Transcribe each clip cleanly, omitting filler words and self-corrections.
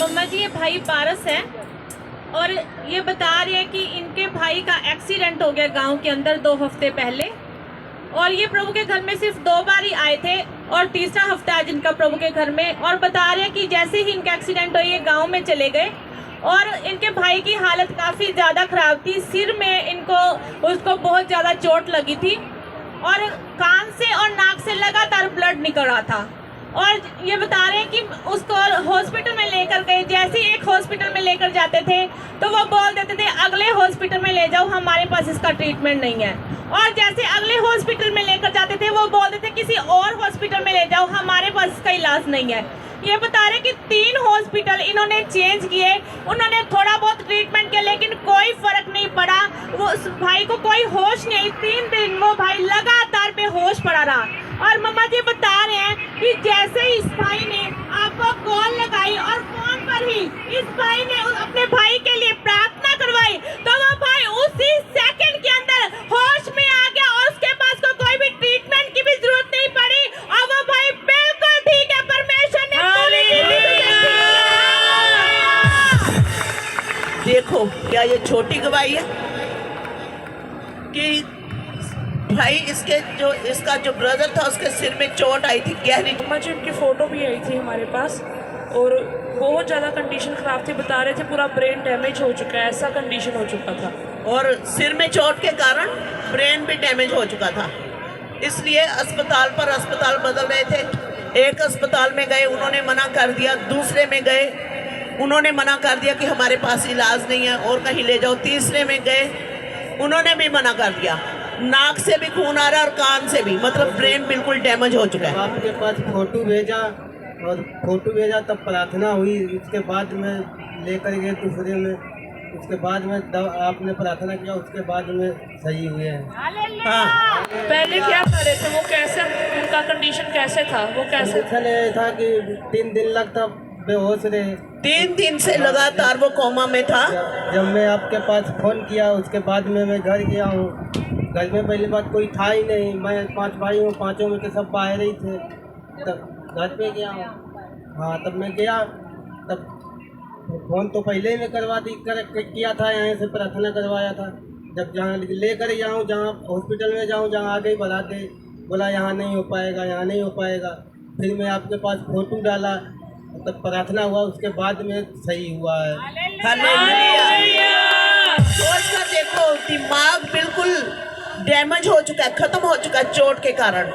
मम्मा जी ये भाई पारस हैं और ये बता रहे हैं कि इनके भाई का एक्सीडेंट हो गया गांव के अंदर 2 हफ्ते पहले, और ये प्रभु के घर में सिर्फ 2 बार ही आए थे और तीसरा हफ्ता है जिनका प्रभु के घर में। और बता रहे हैं कि जैसे ही इनका एक्सीडेंट हो ये गांव में चले गए और इनके भाई की हालत काफ़ी ज़्यादा ख़राब थी। सिर में उसको बहुत ज़्यादा चोट लगी थी और कान से और नाक से लगातार ब्लड निकल रहा था। और ये बता रहे हैं कि उसको हॉस्पिटल में लेकर गए, जैसे ही एक हॉस्पिटल में लेकर जाते थे तो वो बोल देते थे अगले हॉस्पिटल में ले जाओ, हमारे पास इसका ट्रीटमेंट नहीं है। और जैसे अगले हॉस्पिटल में लेकर जाते थे वो बोल देते किसी और हॉस्पिटल में ले जाओ, हमारे पास इसका इलाज नहीं है। ये बता रहे कि 3 हॉस्पिटल इन्होंने चेंज किए, उन्होंने थोड़ा बहुत ट्रीटमेंट किया लेकिन कोई फर्क नहीं पड़ा। वो भाई को कोई होश नहीं आई, 3 दिन वो भाई लगातार बेहोश पड़ा रहा। और मम्मा जी बता रहे हैं कि जैसे ही इस भाई ने आपको कॉल लगाई और फोन पर ही इस भाई ने अपने भाई के लिए प्रार्थना करवाई तो वो भाई उसी सेकंड के अंदर होश में आ गया और उसके पास को कोई भी ट्रीटमेंट की भी जरूरत नहीं पड़ी और वो भाई बिल्कुल ठीक है। परमेश्वर ने देखो क्या ये छोटी गवाही है कि भाई इसका जो ब्रदर था उसके सिर में चोट आई थी गहरी। मम्मा जी उनकी फ़ोटो भी आई थी हमारे पास और बहुत ज़्यादा कंडीशन ख़राब थी, बता रहे थे पूरा ब्रेन डैमेज हो चुका है, ऐसा कंडीशन हो चुका था। और सिर में चोट के कारण ब्रेन भी डैमेज हो चुका था, इसलिए अस्पताल पर अस्पताल बदल रहे थे। एक अस्पताल में गए, उन्होंने मना कर दिया, दूसरे में गए, उन्होंने मना कर दिया कि हमारे पास इलाज नहीं है और कहीं ले जाओ, तीसरे में गए, उन्होंने भी मना कर दिया। नाक से भी खून आ रहा है और कान से भी, मतलब ब्रेन बिल्कुल डैमेज हो चुका है। आपके पास फोटो भेजा तब प्रार्थना हुई, उसके बाद में लेकर गए दूसरे में, उसके बाद में आपने प्रार्थना किया, उसके बाद में सही हुए हैं। हाँ, पहले क्या कर रहे थे वो, कैसे उनका कंडीशन कैसे था, वो कैसे ये था कि 3 दिन लगता बेहोश रहे, 3 दिन से लगातार वो कोमा में था। जब मैं आपके पास फ़ोन किया उसके बाद में मैं घर गया हूँ। घर में पहली बात कोई था ही नहीं, मैं 5 भाई हूँ, 5 में के सब बाहर ही थे। तब घर पे गया हूँ, हाँ तब मैं गया, तब फ़ोन तो पहले ही मैं किया था, यहाँ से प्रार्थना करवाया था। जब जहाँ लेकर जाऊँ, जहाँ हॉस्पिटल में जाऊँ, जहाँ आगे बढ़ा दे, बोला यहाँ नहीं हो पाएगा, यहाँ नहीं हो पाएगा। फिर मैं आपके पास फ़ोटो डाला, तब प्रार्थना हुआ, उसके बाद में सही हुआ है। हालेलुया। सोच कर देखो, दिमाग बिल्कुल डैमेज हो चुका है, खत्म हो चुका है चोट के कारण।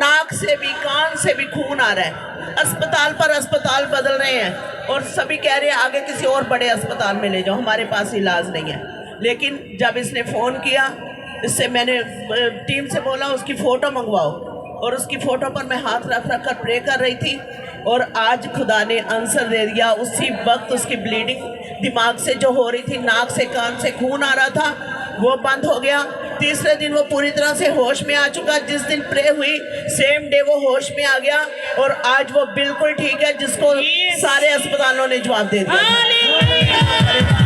नाक से भी कान से भी खून आ रहा है। अस्पताल पर अस्पताल बदल रहे हैं और सभी कह रहे हैं आगे किसी और बड़े अस्पताल में ले जाओ, हमारे पास इलाज नहीं है। लेकिन जब इसने फ़ोन किया, इससे मैंने टीम से बोला उसकी फ़ोटो मंगवाओ, और उसकी फ़ोटो पर मैं हाथ रख कर प्रे कर रही थी और आज खुदा ने आंसर दे दिया। उसी वक्त उसकी ब्लीडिंग दिमाग से जो हो रही थी, नाक से कान से खून आ रहा था, वो बंद हो गया। तीसरे दिन वो पूरी तरह से होश में आ चुका। जिस दिन प्रे हुई सेम डे वो होश में आ गया और आज वो बिल्कुल ठीक है, जिसको सारे अस्पतालों ने जवाब दे दिया।